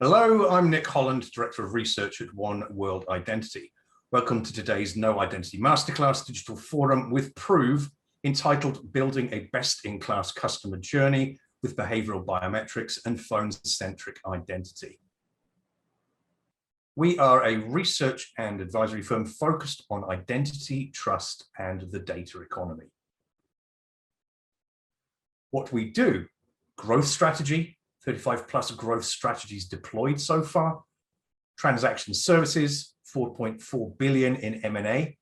Hello, I'm Nick Holland, Director of Research at One World Identity. Welcome to today's No Identity Masterclass Digital Forum with Prove, entitled Building a Best-in-Class Customer Journey with Behavioral Biometrics and Phone-Centric Identity. We are a research and advisory firm focused on identity, trust, and the data economy. What we do: growth strategy, 35 plus growth strategies deployed so far, transaction services, 4.4 billion in M&A,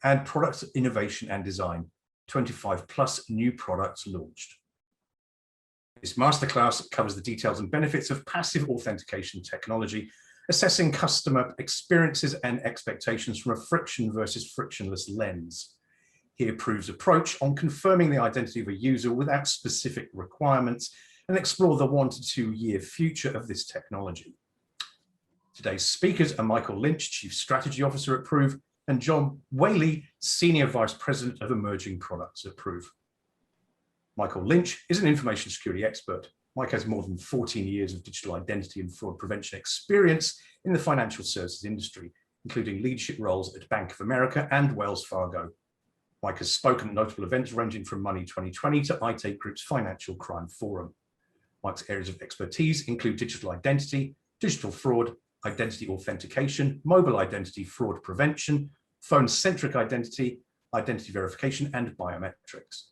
and product innovation and design, 25 plus new products launched. This masterclass covers the details and benefits of passive authentication technology, assessing customer experiences and expectations from a friction versus frictionless lens. Here Prove's approach on confirming the identity of a user without specific requirements, and explore the 1 to 2 year future of this technology. Today's speakers are Michael Lynch, Chief Strategy Officer at Prove, and John Whaley, Senior Vice President of Emerging Products at Prove. Michael Lynch is an information security expert. Mike has more than 14 years of digital identity and fraud prevention experience in the financial services industry, including leadership roles at Bank of America and Wells Fargo. Mike has spoken at notable events ranging from Money 2020 to iTake Group's Financial Crime Forum. Mike's areas of expertise include digital identity, digital fraud, identity authentication, mobile identity fraud prevention, phone-centric identity, identity verification, and biometrics.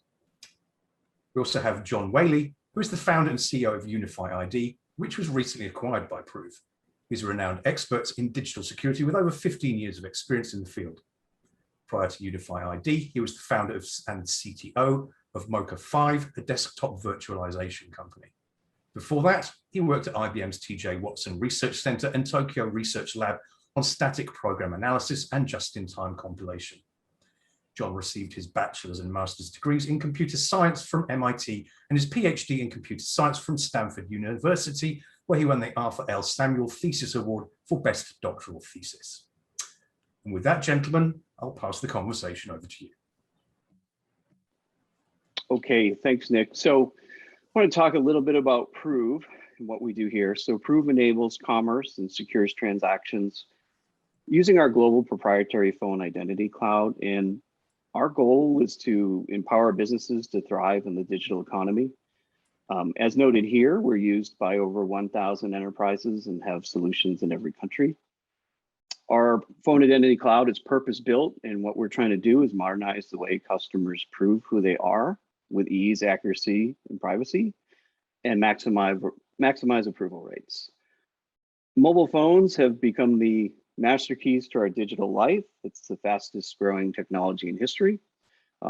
We also have John Whaley, who is the founder and CEO of Unify ID, which was recently acquired by Prove. He's a renowned expert in digital security with over 15 years of experience in the field. Prior to Unify ID, he was the founder and CTO of Mocha 5, a desktop virtualization company. Before that, he worked at IBM's TJ Watson Research Center and Tokyo Research Lab on static program analysis and just-in-time compilation. John received his bachelor's and master's degrees in computer science from MIT and his PhD in computer science from Stanford University, where he won the Arthur L. Samuel Thesis Award for Best Doctoral Thesis. And with that, gentlemen, I'll pass the conversation over to you. Okay, thanks, Nick. So I want to talk a little bit about Prove and what we do here. So Prove enables commerce and secures transactions using our global proprietary phone identity cloud. And our goal is to empower businesses to thrive in the digital economy. As noted here, we're used by over 1,000 enterprises and have solutions in every country. Our phone identity cloud is purpose-built, and what we're trying to do is modernize the way customers prove who they are with ease, accuracy, and privacy, and maximize approval rates. Mobile phones have become the master keys to our digital life. It's the fastest growing technology in history.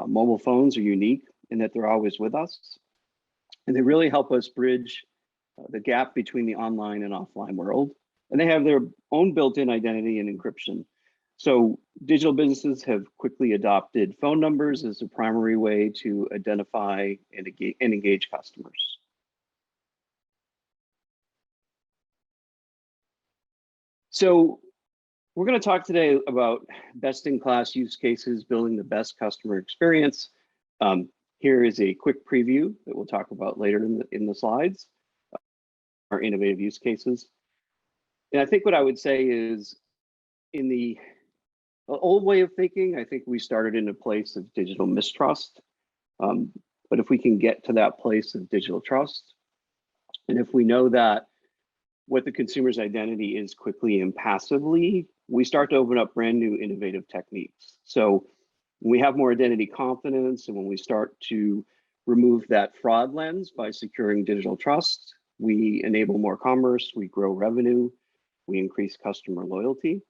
Mobile phones are unique in that they're always with us, and they really help us bridge the gap between the online and offline world. And they have their own built-in identity and encryption. So digital businesses have quickly adopted phone numbers as a primary way to identify and engage customers. So we're going to talk today about best-in-class use cases, building the best customer experience. Here is a quick preview that we'll talk about later in the slides, our innovative use cases. And I think what I would say is, in the old way of thinking, I think we started in a place of digital mistrust. But if we can get to that place of digital trust, and if we know that what the consumer's identity is quickly and passively, we start to open up brand new innovative techniques. So when we have more identity confidence, and when we start to remove that fraud lens by securing digital trust, we enable more commerce, we grow revenue, we increase customer loyalty.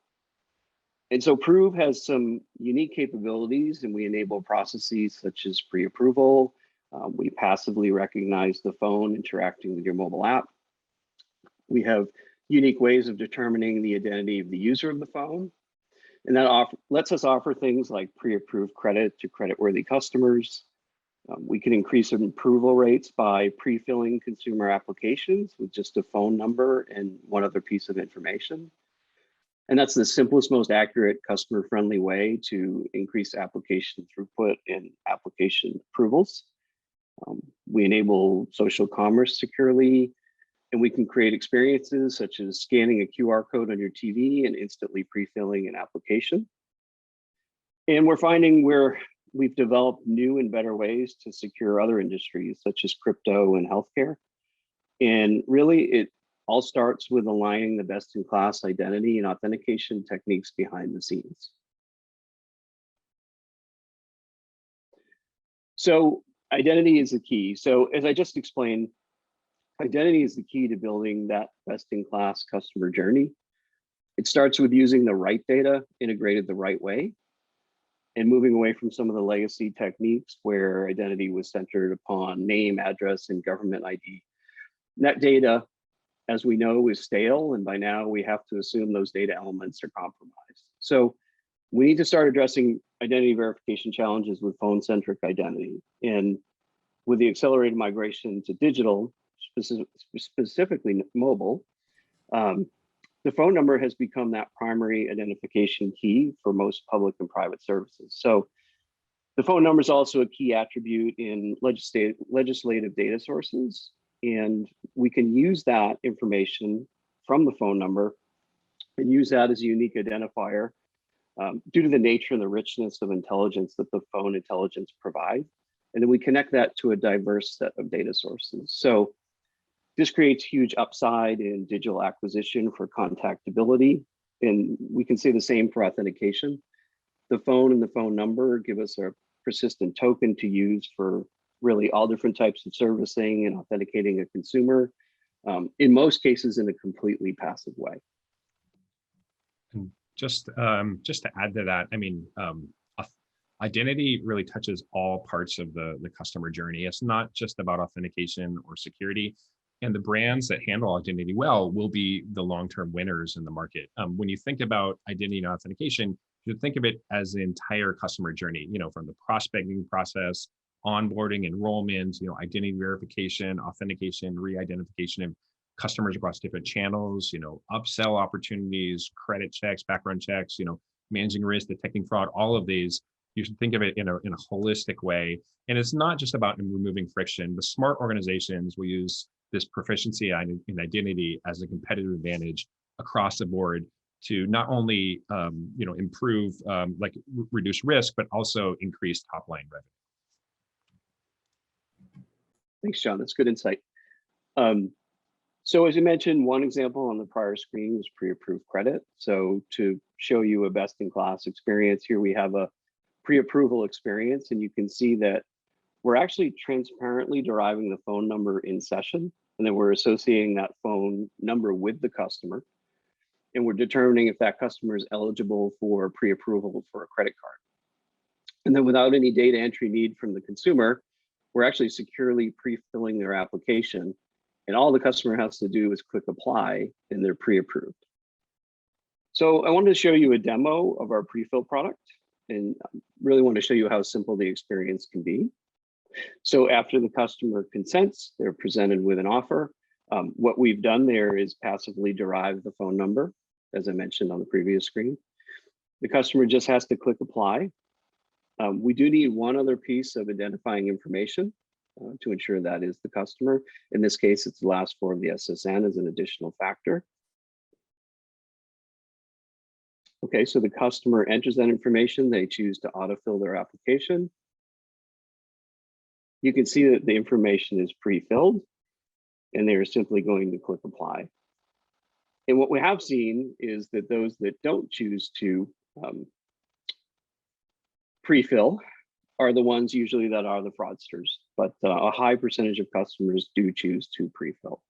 And so Prove has some unique capabilities, and we enable processes such as pre-approval. We passively recognize the phone interacting with your mobile app. We have unique ways of determining the identity of the user of the phone. And that lets us offer things like pre-approved credit to creditworthy customers. We can increase approval rates by pre-filling consumer applications with just a phone number and one other piece of information. And that's the simplest, most accurate, customer-friendly way to increase application throughput and application approvals. We enable social commerce securely. And we can create experiences such as scanning a QR code on your TV and instantly pre-filling an application. And we're finding we've developed new and better ways to secure other industries such as crypto and healthcare. And really, it all starts with aligning the best-in-class identity and authentication techniques behind the scenes. So identity is the key. So as I just explained, identity is the key to building that best-in-class customer journey. It starts with using the right data integrated the right way and moving away from some of the legacy techniques where identity was centered upon name, address, and government ID. That data, as we know, is stale, and by now we have to assume those data elements are compromised. So we need to start addressing identity verification challenges with phone-centric identity. And with the accelerated migration to digital, specifically mobile, the phone number has become that primary identification key for most public and private services. So the phone number is also a key attribute in legislative data sources. And we can use that information from the phone number and use that as a unique identifier due to the nature and the richness of intelligence that the phone intelligence provides. And then we connect that to a diverse set of data sources. So this creates huge upside in digital acquisition for contactability. And we can say the same for authentication. The phone and the phone number give us a persistent token to use for really all different types of servicing and authenticating a consumer, in most cases in a completely passive way. And just to add to that, I mean, identity really touches all parts of the customer journey. It's not just about authentication or security. And the brands that handle identity well will be the long-term winners in the market. When you think about identity and authentication, you should think of it as the entire customer journey, from the prospecting process, onboarding, enrollment, identity verification, authentication, re-identification of customers across different channels, upsell opportunities, credit checks, background checks, managing risk, detecting fraud, all of these. You should think of it in a holistic way. And it's not just about removing friction. The smart organizations will use this proficiency in identity as a competitive advantage across the board to not only improve, reduce risk, but also increase top line revenue. Thanks, John. That's good insight. So as you mentioned, one example on the prior screen was pre-approved credit. So to show you a best-in-class experience, here we have a pre-approval experience, and you can see that we're actually transparently deriving the phone number in session, and then we're associating that phone number with the customer, and we're determining if that customer is eligible for pre-approval for a credit card. And then without any data entry need from the consumer, we're actually securely pre-filling their application, and all the customer has to do is click apply, and they're pre-approved. So I wanted to show you a demo of our pre-fill product, and really want to show you how simple the experience can be. So after the customer consents, they're presented with an offer. What we've done there is passively derive the phone number, as I mentioned on the previous screen. The customer just has to click apply. We do need one other piece of identifying information to ensure that is the customer. In this case, it's the last four of the SSN as an additional factor. Okay, so the customer enters that information. They choose to autofill their application. You can see that the information is pre-filled, and they're simply going to click apply. And what we have seen is that those that don't choose to pre-fill are the ones usually that are the fraudsters, but a high percentage of customers do choose to pre-fill.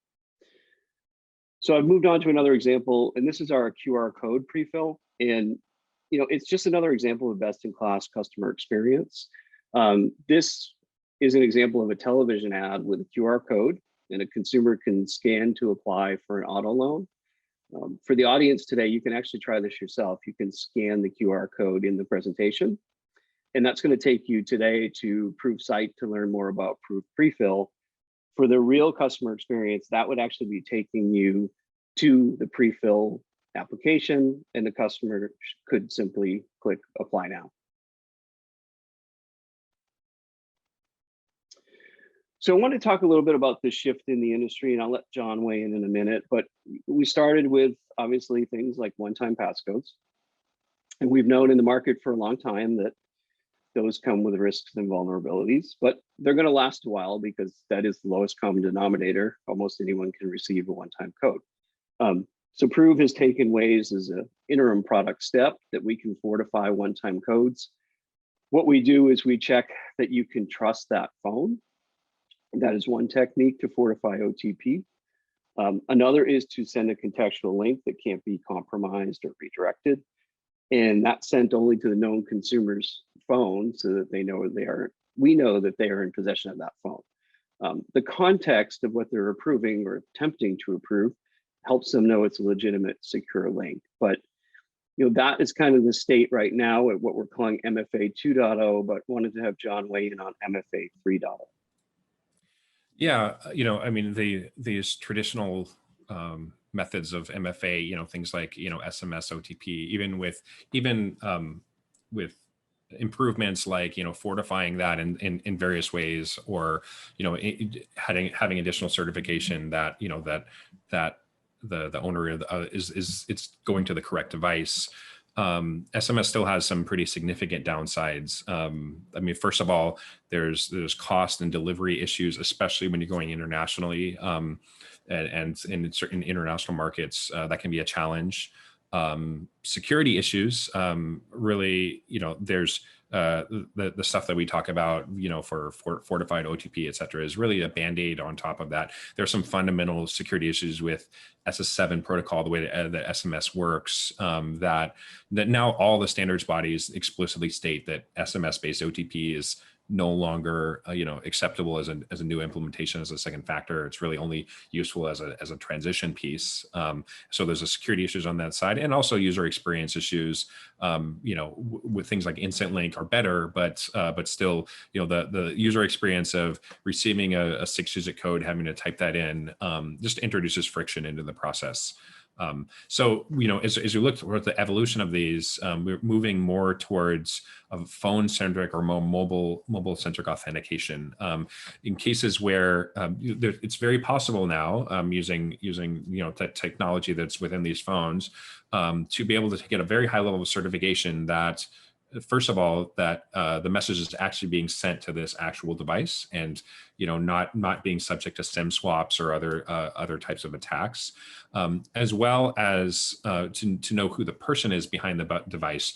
So I've moved on to another example, and this is our QR code pre-fill. And it's just another example of best-in-class customer experience. This is an example of a television ad with a QR code, and a consumer can scan to apply for an auto loan. For the audience today, you can actually try this yourself. You can scan the QR code in the presentation, and that's going to take you today to Proof site to learn more about Proof Prefill. For the real customer experience, that would actually be taking you to the prefill application, and the customer could simply click apply now. So I want to talk a little bit about the shift in the industry, and I'll let John weigh in a minute. But we started with obviously things like one-time passcodes, and we've known in the market for a long time that those come with risks and vulnerabilities, but they're going to last a while because that is the lowest common denominator. Almost anyone can receive a one-time code. So Prove has taken ways as an interim product step that we can fortify one-time codes. What we do is we check that you can trust that phone. That is one technique to fortify OTP. Another is to send a contextual link that can't be compromised or redirected. And that's sent only to the known consumer's phone so that we know that they are in possession of that phone. The context of what they're approving or attempting to approve helps them know it's a legitimate secure link. But that is kind of the state right now at what we're calling MFA 2.0, but wanted to have John weigh in on MFA 3.0. Yeah, I mean, these traditional methods of MFA, things like SMS, OTP, even with improvements like fortifying that in various ways, or having additional certification that that the owner is it's going to the correct device. SMS still has some pretty significant downsides. I mean, first of all, there's cost and delivery issues, especially when you're going internationally, and in certain international markets, that can be a challenge. Security issues, really, there's the stuff that we talk about, for fortified OTP, et cetera, is really a band-aid on top of that. There are some fundamental security issues with SS7 protocol, the way that the SMS works, that now all the standards bodies explicitly state that SMS-based OTP is no longer acceptable as a new implementation as a second factor. It's really only useful as a transition piece. So there's a security issues on that side, and also user experience issues. With things like Instant Link are better, but still, the user experience of receiving a 6-digit code, having to type that in, just introduces friction into the process. So, as you look toward the evolution of these, we're moving more towards a phone-centric or more mobile-centric authentication. In cases where it's very possible now, using the technology that's within these phones, to be able to get a very high level of certification that, first of all, that the message is actually being sent to this actual device, and not being subject to SIM swaps or other types of attacks, as well as to know who the person is behind the device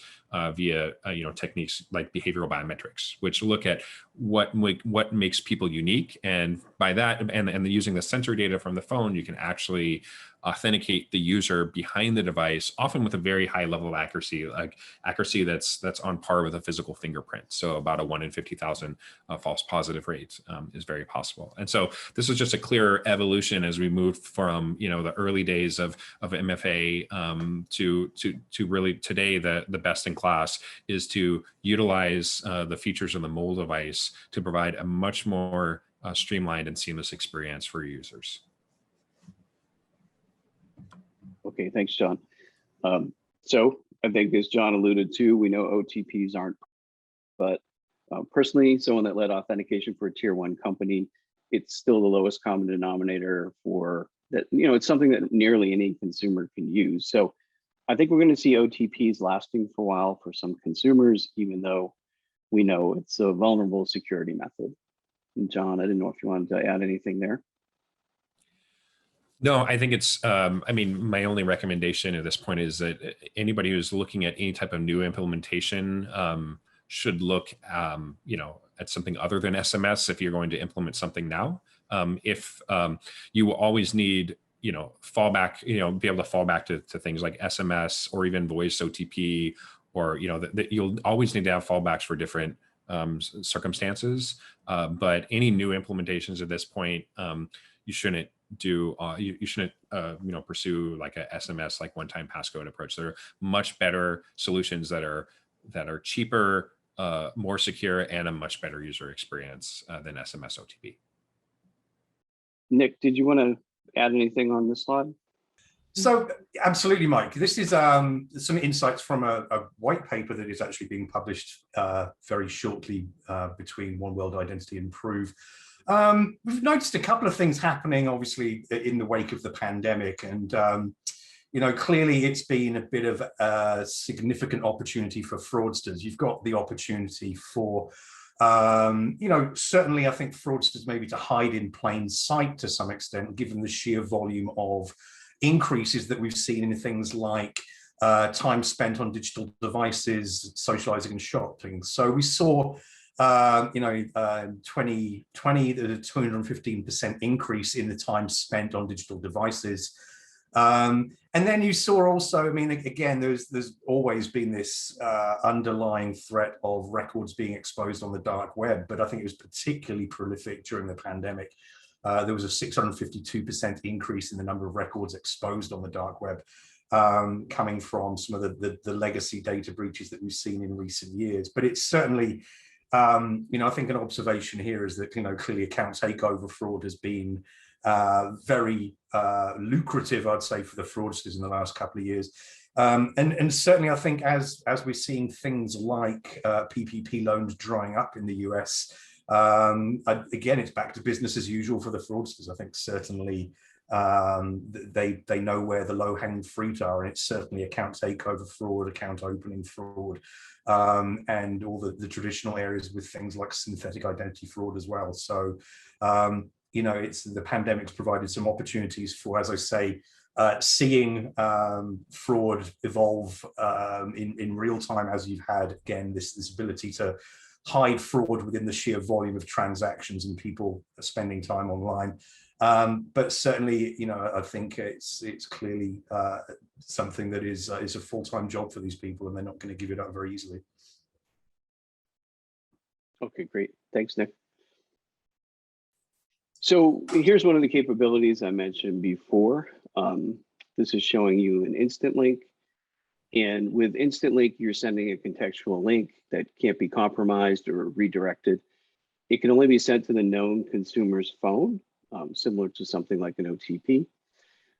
via techniques like behavioral biometrics, which look at what makes people unique, and by that and using the sensor data from the phone, you can actually authenticate the user behind the device, often with a very high level of accuracy, like accuracy that's on par with a physical fingerprint. So about a 1 in 50,000 false positive rate is very possible. And so this is just a clear evolution as we move from the early days of MFA to really today the best in class is to utilize the features of the mobile device to provide a much more streamlined and seamless experience for users. Okay, thanks, John. So I think, as John alluded to, we know OTPs aren't, but personally, someone that led authentication for a tier 1 company, it's still the lowest common denominator for that. It's something that nearly any consumer can use. So I think we're going to see OTPs lasting for a while for some consumers, even though we know it's a vulnerable security method. And John, I didn't know if you wanted to add anything there. No, I think it's, I mean, my only recommendation at this point is that anybody who's looking at any type of new implementation should look, at something other than SMS if you're going to implement something now. If you will always need, fallback, be able to fall back to things like SMS or even voice OTP, or, that you'll always need to have fallbacks for different circumstances. But any new implementations at this point, you shouldn't do you shouldn't pursue like a SMS, like one-time passcode approach. There are much better solutions that are cheaper, more secure, and a much better user experience than SMS OTP. Nick, did you want to add anything on this slide? So absolutely, Mike. This is some insights from a white paper that is actually being published very shortly between One World Identity and Prove. We've noticed a couple of things happening, obviously, in the wake of the pandemic. And, clearly it's been a bit of a significant opportunity for fraudsters. You've got the opportunity for, certainly I think fraudsters maybe to hide in plain sight to some extent, given the sheer volume of increases that we've seen in things like time spent on digital devices, socializing and shopping. So we saw, 2020, there's a 215% increase in the time spent on digital devices. And then you saw also, I mean, again, there's always been this underlying threat of records being exposed on the dark web, but I think it was particularly prolific during the pandemic. There was a 652% increase in the number of records exposed on the dark web, coming from some of the legacy data breaches that we've seen in recent years. But it's certainly, I think an observation here is that, clearly account takeover fraud has been very lucrative, I'd say, for the fraudsters in the last couple of years. And certainly, I think as we're seeing things like PPP loans drying up in the US, again, it's back to business as usual for the fraudsters. I think certainly they know where the low-hanging fruit are, and it's certainly account takeover fraud, account opening fraud, and all the traditional areas with things like synthetic identity fraud as well. So, it's the pandemic's provided some opportunities for, as I say, seeing fraud evolve in real time, as you've had, again, this ability to hide fraud within the sheer volume of transactions and people spending time online. But certainly, I think it's clearly something that is a full-time job for these people, and they're not going to give it up very easily. Okay, great. Thanks, Nick. So here's one of the capabilities I mentioned before. This is showing you an instant link. And with instant link, you're sending a contextual link that can't be compromised or redirected. It can only be sent to the known consumer's phone, similar to something like an OTP,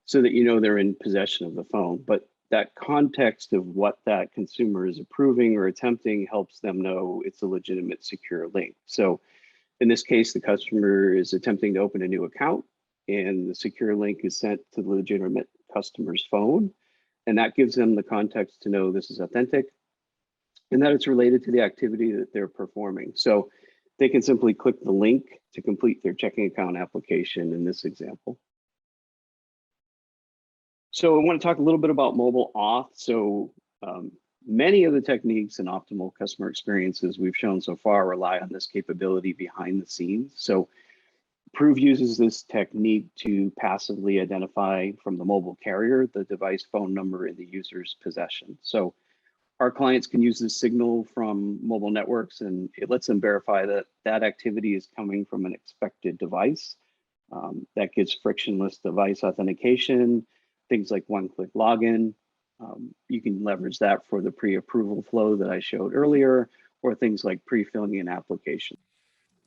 so that they're in possession of the phone. But that context of what that consumer is approving or attempting helps them know it's a legitimate secure link. So in this case, the customer is attempting to open a new account, and the secure link is sent to the legitimate customer's phone. And that gives them the context to know this is authentic and that it's related to the activity that they're performing. So they can simply click the link to complete their checking account application in this example. So I want to talk a little bit about mobile auth. So many of the techniques and optimal customer experiences we've shown so far rely on this capability behind the scenes. So Prove uses this technique to passively identify from the mobile carrier the device phone number in the user's possession. So our clients can use this signal from mobile networks, and it lets them verify that that activity is coming from an expected device. That gives frictionless device authentication, things like one-click login. You can leverage that for the pre-approval flow that I showed earlier, or things like pre-filling an application.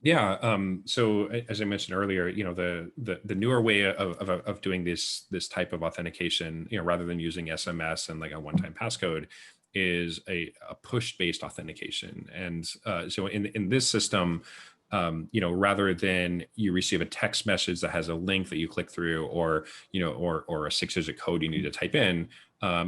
Yeah. So as I mentioned earlier, the newer way of doing this type of authentication, rather than using SMS and like a one-time passcode, is a push-based authentication. And so in this system, rather than you receive a text message that has a link that you click through, or a 6-digit code you need to type in,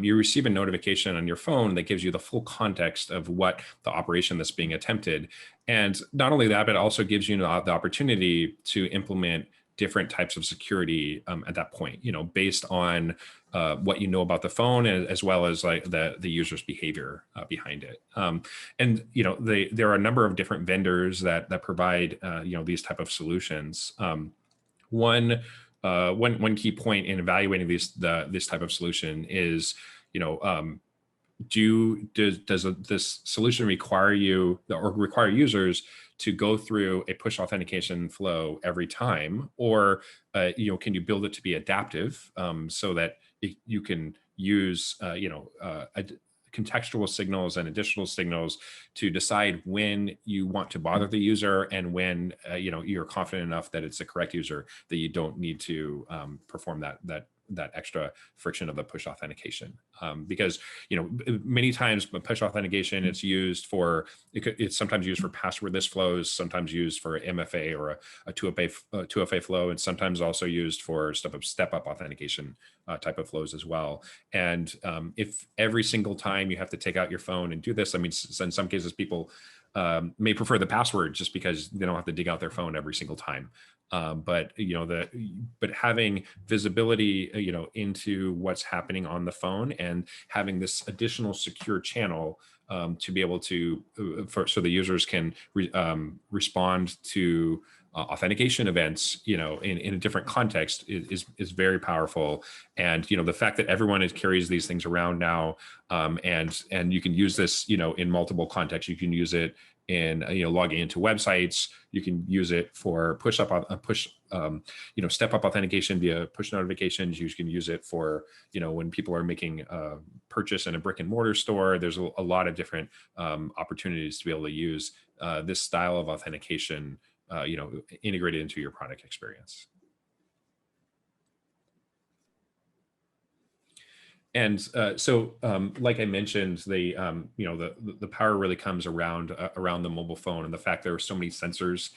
you receive a notification on your phone that gives you the full context of what the operation that's being attempted. And not only that, but it also gives you the opportunity to implement different types of security at that point, based on what you know about the phone, as well as like the user's behavior behind it. And there are a number of different vendors that provide these type of solutions. One key point in evaluating this type of solution is, does this solution require you or require users to go through a push authentication flow every time, or can you build it to be adaptive, so that you can use contextual signals and additional signals to decide when you want to bother the user, and when you're confident enough that it's the correct user that you don't need to perform that that extra friction of the push authentication. Because many times push authentication, it's sometimes used for passwordless flows, sometimes used for MFA or a 2FA flow, and sometimes also used for step-up authentication type of flows as well. And if every single time you have to take out your phone and do this, I mean, in some cases people may prefer the password just because they don't have to dig out their phone every single time. But having visibility, into what's happening on the phone and having this additional secure channel to be able to, so the users can respond to authentication events, in a different context is very powerful. And the fact that everyone carries these things around now, and you can use this, in multiple contexts. You can use it in logging into websites. You can use it for step up authentication via push notifications. You can use it for when people are making a purchase in a brick and mortar store. There's a lot of different opportunities to be able to use this style of authentication integrated into your product experience. And so, like I mentioned, the power really comes around the mobile phone, and the fact there are so many sensors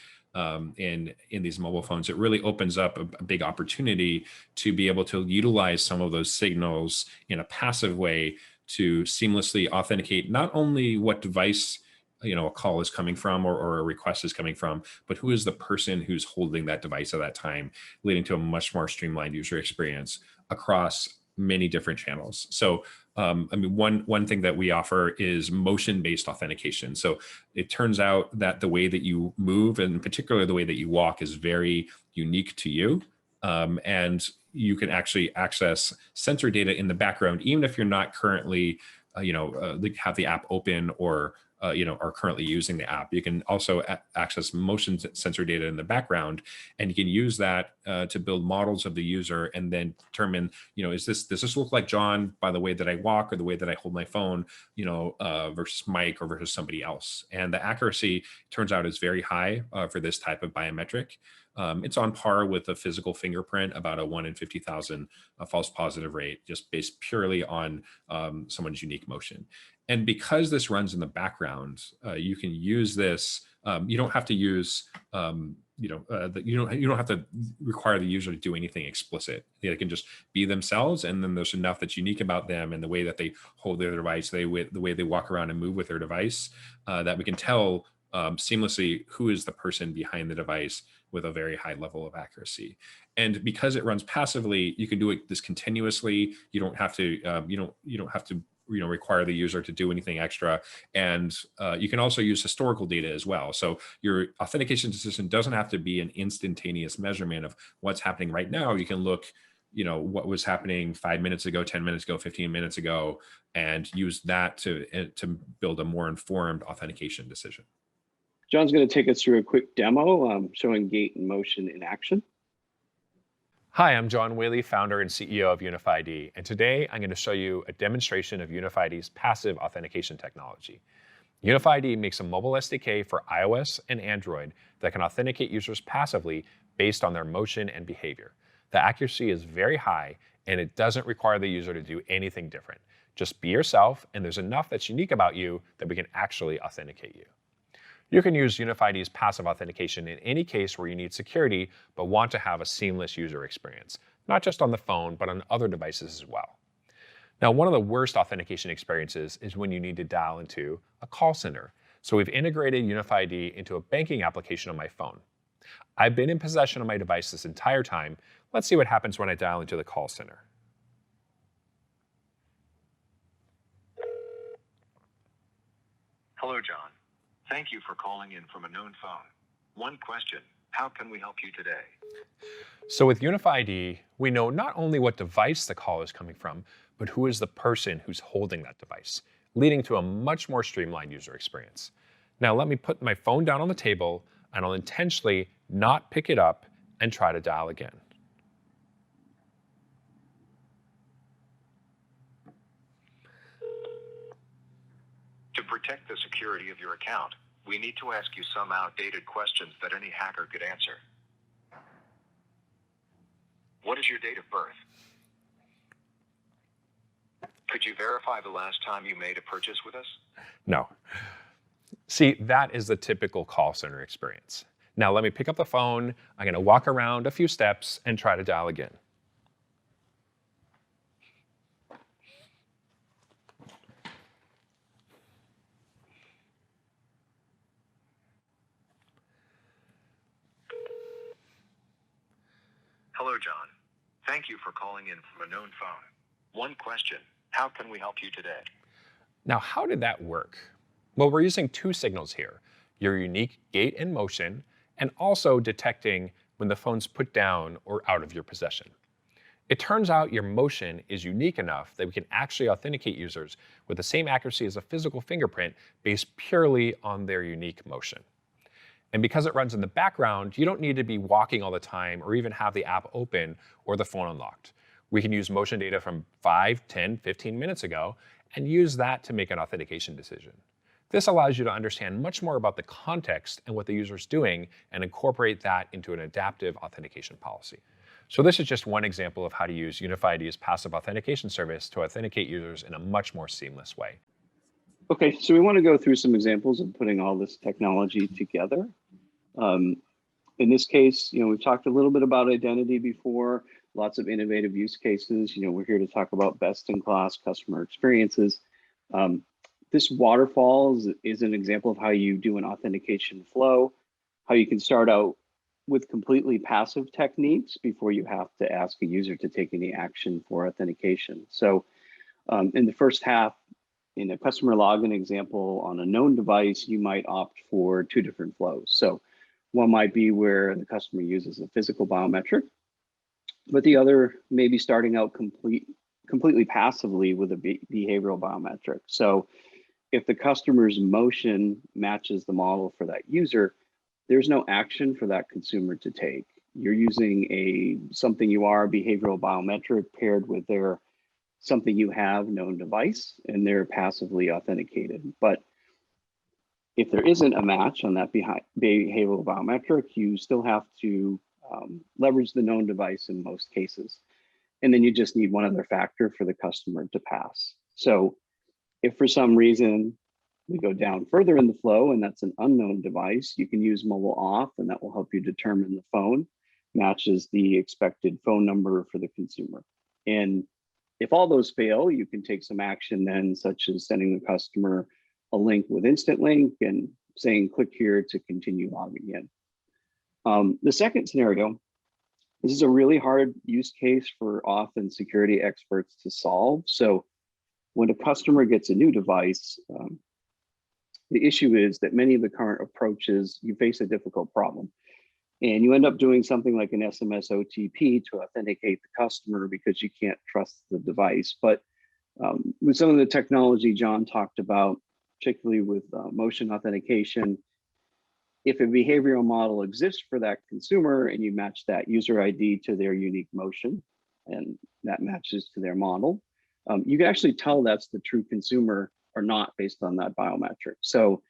in these mobile phones. It really opens up a big opportunity to be able to utilize some of those signals in a passive way to seamlessly authenticate not only what device a call is coming from or a request is coming from, but who is the person who's holding that device at that time, leading to a much more streamlined user experience across many different channels. So, one thing that we offer is motion-based authentication. So it turns out that the way that you move, and in particular the way that you walk, is very unique to you. And you can actually access sensor data in the background, even if you're not currently, have the app open or are currently using the app. You can also access motion sensor data in the background, and you can use that to build models of the user and then determine, does this look like John by the way that I walk or the way that I hold my phone, versus Mike or versus somebody else. And the accuracy turns out is very high for this type of biometric. It's on par with a physical fingerprint, about a 1 in 50,000 false positive rate, just based purely on someone's unique motion. And because this runs in the background, you can use this. You don't have to use, you don't have to require the user to do anything explicit. They can just be themselves, and then there's enough that's unique about them and the way that they hold their device, the way they walk around and move with their device, that we can tell seamlessly who is the person behind the device with a very high level of accuracy. And because it runs passively, you can do this continuously. You don't have to. You don't have to require the user to do anything extra. And you can also use historical data as well. So your authentication decision doesn't have to be an instantaneous measurement of what's happening right now. You can look, what was happening 5 minutes ago, 10 minutes ago, 15 minutes ago, and use that to build a more informed authentication decision. John's going to take us through a quick demo showing gait and motion in action. Hi, I'm John Whaley, founder and CEO of UnifiED, and today I'm going to show you a demonstration of UnifiED's passive authentication technology. UnifiED makes a mobile SDK for iOS and Android that can authenticate users passively based on their motion and behavior. The accuracy is very high, and it doesn't require the user to do anything different. Just be yourself, and there's enough that's unique about you that we can actually authenticate you. You can use UnifiED's passive authentication in any case where you need security but want to have a seamless user experience, not just on the phone, but on other devices as well. Now, one of the worst authentication experiences is when you need to dial into a call center. So we've integrated UnifiED into a banking application on my phone. I've been in possession of my device this entire time. Let's see what happens when I dial into the call center. Hello, John. Thank you for calling in from a known phone. One question, how can we help you today? So with UnifiED, we know not only what device the call is coming from, but who is the person who's holding that device, leading to a much more streamlined user experience. Now let me put my phone down on the table, and I'll intentionally not pick it up and try to dial again. To protect the security of your account, we need to ask you some outdated questions that any hacker could answer. What is your date of birth? Could you verify the last time you made a purchase with us? No. See, that is the typical call center experience. Now let me pick up the phone. I'm going to walk around a few steps and try to dial again. Hello, John. Thank you for calling in from a known phone. One question, how can we help you today? Now, how did that work? Well, we're using two signals here, your unique gait and motion, and also detecting when the phone's put down or out of your possession. It turns out your motion is unique enough that we can actually authenticate users with the same accuracy as a physical fingerprint based purely on their unique motion. And because it runs in the background, you don't need to be walking all the time or even have the app open or the phone unlocked. We can use motion data from 5, 10, 15 minutes ago and use that to make an authentication decision. This allows you to understand much more about the context and what the user is doing and incorporate that into an adaptive authentication policy. So this is just one example of how to use UnifyID's passive authentication service to authenticate users in a much more seamless way. Okay, so we want to go through some examples of putting all this technology together. In this case, we've talked a little bit about identity before, lots of innovative use cases. We're here to talk about best-in-class customer experiences. This waterfall is an example of how you do an authentication flow, how you can start out with completely passive techniques before you have to ask a user to take any action for authentication. So in the first half, in a customer login example on a known device, you might opt for two different flows. So one might be where the customer uses a physical biometric, but the other may be starting out completely passively with a behavioral biometric. So if the customer's motion matches the model for that user, there's no action for that consumer to take. You're using a something you are behavioral biometric paired with their something you have known device, and they're passively authenticated. But if there isn't a match on that behavioral biometric, you still have to leverage the known device in most cases. And then you just need one other factor for the customer to pass. So if for some reason we go down further in the flow and that's an unknown device, you can use mobile off, and that will help you determine the phone matches the expected phone number for the consumer. And if all those fail, you can take some action then, such as sending the customer a link with instant link and saying, click here to continue logging in. The second scenario, this is a really hard use case for auth and security experts to solve. So when a customer gets a new device, the issue is that many of the current approaches, you face a difficult problem. And you end up doing something like an SMS OTP to authenticate the customer because you can't trust the device. But with some of the technology John talked about, particularly with motion authentication, if a behavioral model exists for that consumer and you match that user ID to their unique motion, and that matches to their model, you can actually tell that's the true consumer or not based on that biometric. So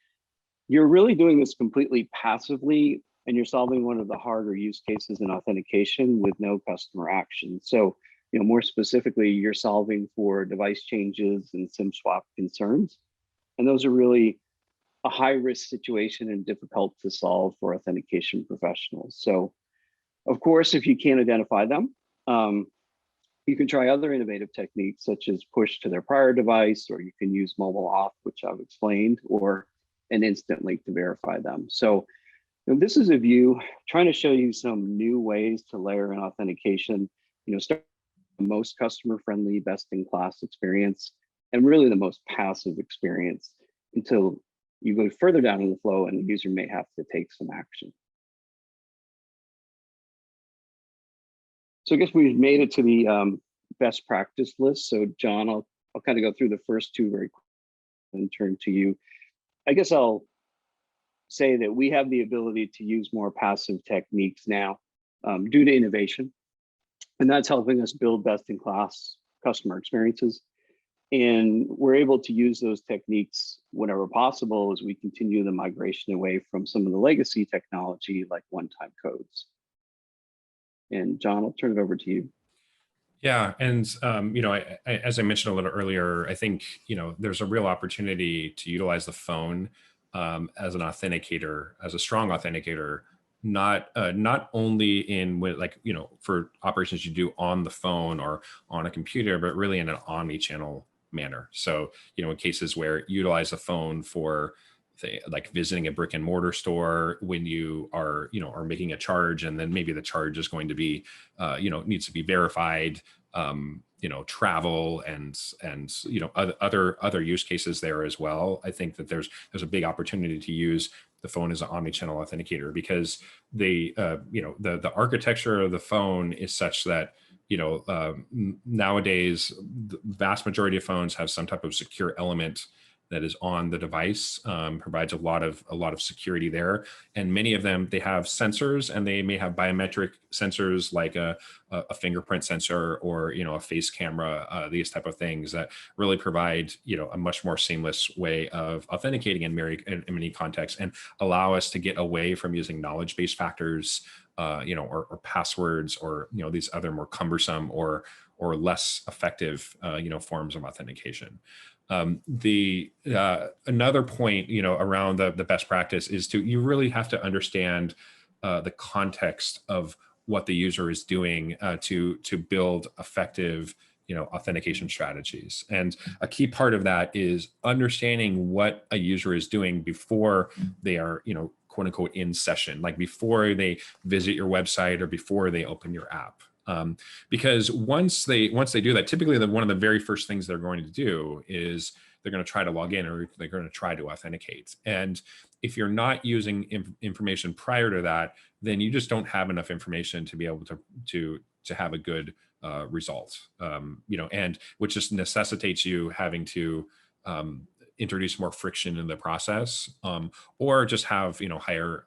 you're really doing this completely passively, and you're solving one of the harder use cases in authentication with no customer action. So, more specifically, you're solving for device changes and SIM swap concerns. And those are really a high risk situation and difficult to solve for authentication professionals. So of course, if you can't identify them, you can try other innovative techniques such as push to their prior device, or you can use mobile off, which I've explained, or an instant link to verify them. So this is a view trying to show you some new ways to layer in authentication, start with the most customer friendly, best in class experience, and really the most passive experience until you go further down in the flow and the user may have to take some action. So I guess we've made it to the best practice list. So John, I'll kind of go through the first two very quickly and turn to you. I guess I'll say that we have the ability to use more passive techniques now due to innovation. And that's helping us build best-in-class customer experiences. And we're able to use those techniques whenever possible as we continue the migration away from some of the legacy technology like one-time codes. And John, I'll turn it over to you. Yeah, and as I mentioned a little earlier, I think there's a real opportunity to utilize the phone as an authenticator, as a strong authenticator, not only in for operations you do on the phone or on a computer, but really in an omni-channel manner. So in cases where you utilize the phone for say like visiting a brick and mortar store when you are making a charge, and then maybe the charge is going to be needs to be verified, travel and other use cases there as well. I think that there's a big opportunity to use the phone as an omni-channel authenticator, because the architecture of the phone is such that nowadays the vast majority of phones have some type of secure element that is on the device, provides a lot of security there. And many of them, they have sensors, and they may have biometric sensors like a fingerprint sensor or a face camera, these type of things that really provide a much more seamless way of authenticating in many contexts, and allow us to get away from using knowledge-based factors, or passwords, or these other more cumbersome or less effective forms of authentication. Another point around the best practice is you really have to understand the context of what the user is doing to build effective authentication strategies. And a key part of that is understanding what a user is doing before they are quote unquote in session, like before they visit your website or before they open your app. Because once they do that, typically one of the very first things they're going to do is they're going to try to log in, or they're going to try to authenticate. And if you're not using information prior to that, then you just don't have enough information to be able to have a good result. And which just necessitates you having to introduce more friction in the process, or just have higher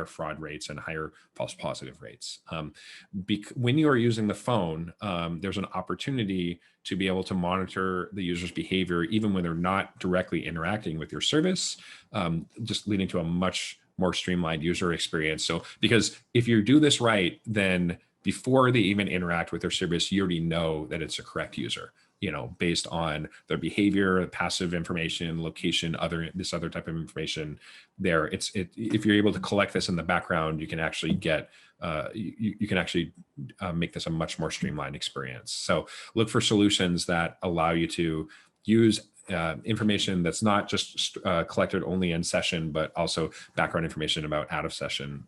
fraud rates and higher false positive rates. When you are using the phone, there's an opportunity to be able to monitor the user's behavior even when they're not directly interacting with your service, just leading to a much more streamlined user experience. So because if you do this right, then before they even interact with their service, you already know that it's a correct user, based on their behavior, passive information, location, this other type of information there. If you're able to collect this in the background, you can actually get, you can actually make this a much more streamlined experience. So look for solutions that allow you to use information that's not just collected only in session, but also background information about out of session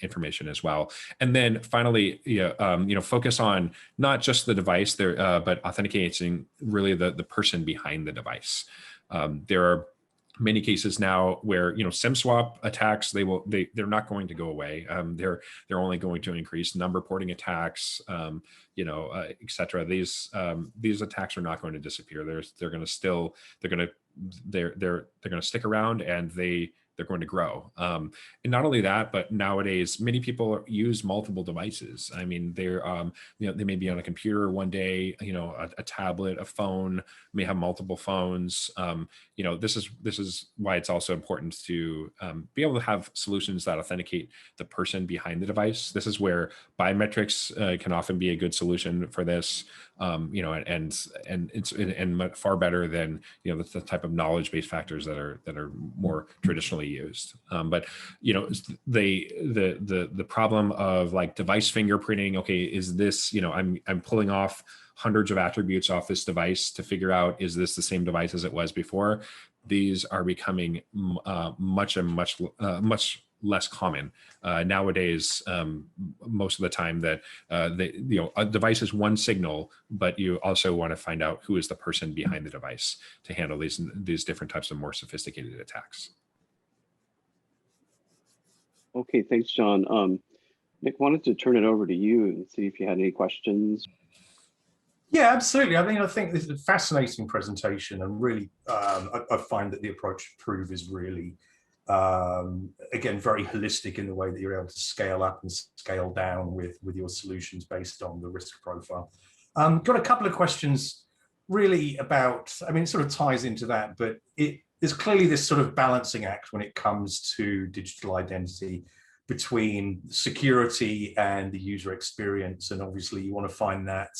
information as well. And then finally, focus on not just the device there, but authenticating really the person behind the device. There are many cases now where SIM swap attacks, they're not going to go away. They're only going to increase. Number porting attacks, et cetera. These attacks are not going to disappear. They're going to stick around, and they're going to grow. And not only that, but nowadays many people use multiple devices. I mean, they may be on a computer one day, a tablet, a phone, may have multiple phones. This is why it's also important to be able to have solutions that authenticate the person behind the device. This is where biometrics can often be a good solution for this. And it's far better than the type of knowledge-based factors that are more traditionally used. But the problem of like device fingerprinting. Okay, is this I'm pulling off hundreds of attributes off this device to figure out, is this the same device as it was before? These are becoming much less common nowadays. Most of the time that a device is one signal, but you also want to find out who is the person behind the device to handle these different types of more sophisticated attacks. Okay, thanks, John. Nick, wanted to turn it over to you and see if you had any questions. Yeah, absolutely. I think this is a fascinating presentation, and really, I find that the approach to Prove is really, again, very holistic in the way that you're able to scale up and scale down with your solutions based on the risk profile. Got a couple of questions really about, it sort of ties into that, but there's clearly this sort of balancing act when it comes to digital identity between security and the user experience. And obviously you want to find that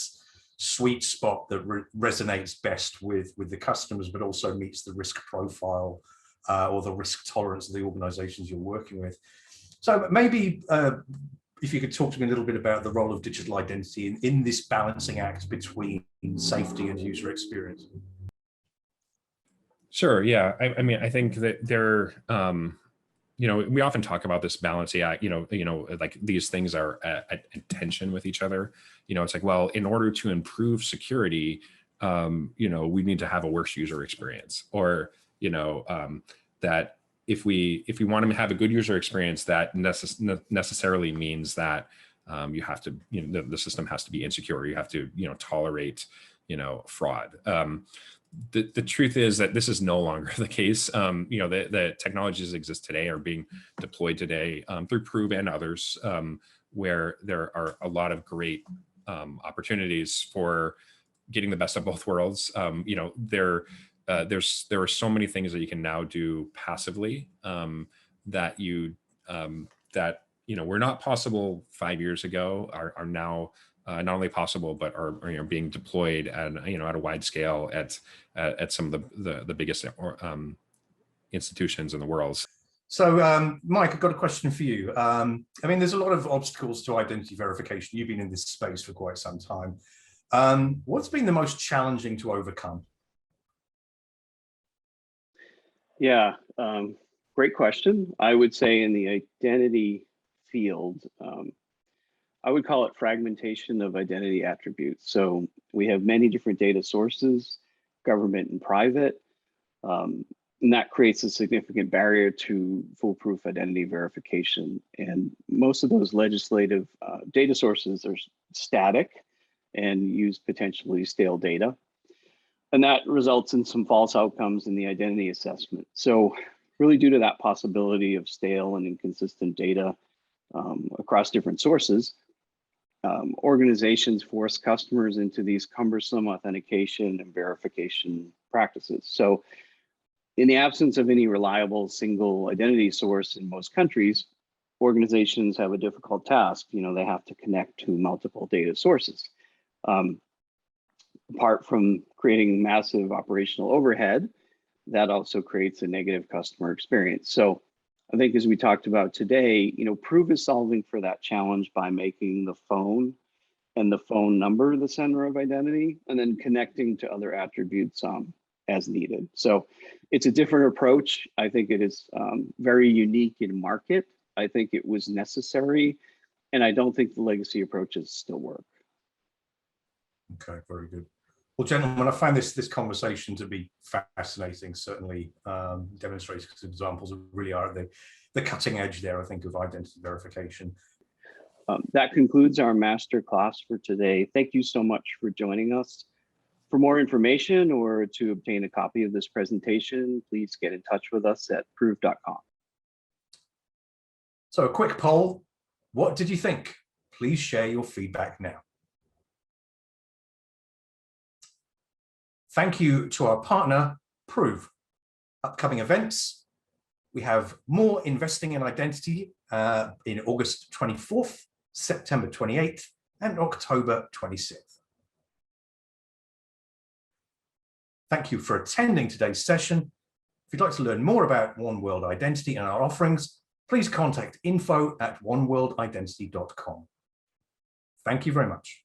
sweet spot that resonates best with the customers, but also meets the risk profile or the risk tolerance of the organizations you're working with. So maybe if you could talk to me a little bit about the role of digital identity in this balancing act between safety and user experience. Sure. Yeah. I mean, I think that there, you know, we often talk about this balancing act, you know, like these things are at tension with each other. You know, it's like, well, in order to improve security, you know, we need to have a worse user experience, or, you know, that if we want to have a good user experience, that necessarily means that you have to, you know, the system has to be insecure. You have to, you know, tolerate, you know, fraud. The truth is that this is no longer the case. You know, the technologies that exist today are being deployed today through Prove and others, where there are a lot of great opportunities for getting the best of both worlds. You know, there are so many things that you can now do passively that you know, were not possible 5 years ago, are now not only possible, but are, you know, being deployed and, you know, at a wide scale at some of the biggest institutions in the world. So, Mike, I've got a question for you. I mean, there's a lot of obstacles to identity verification. You've been in this space for quite some time. What's been the most challenging to overcome? Yeah, great question. I would say in the identity field, I would call it fragmentation of identity attributes. So we have many different data sources, government and private, and that creates a significant barrier to foolproof identity verification. And most of those legislative data sources are static and use potentially stale data. And that results in some false outcomes in the identity assessment. So really, due to that possibility of stale and inconsistent data across different sources, organizations force customers into these cumbersome authentication and verification practices. So in the absence of any reliable single identity source in most countries, organizations have a difficult task. You know, they have to connect to multiple data sources. Apart from creating massive operational overhead, that also creates a negative customer experience. So I think, as we talked about today, you know, Prove is solving for that challenge by making the phone and the phone number the center of identity, and then connecting to other attributes as needed. So it's a different approach. I think it is very unique in market. I think it was necessary, and I don't think the legacy approaches still work. Okay, very good. Well, gentlemen, I find this conversation to be fascinating. Certainly demonstrates examples really are at the cutting edge there, I think, of identity verification. That concludes our master class for today. Thank you so much for joining us. For more information or to obtain a copy of this presentation, please get in touch with us at prove.com. So a quick poll. What did you think? Please share your feedback now. Thank you to our partner, Prove. Upcoming events. We have more investing in identity in August 24th, September 28th, and October 26th. Thank you for attending today's session. If you'd like to learn more about One World Identity and our offerings, please contact info@oneworldidentity.com. Thank you very much.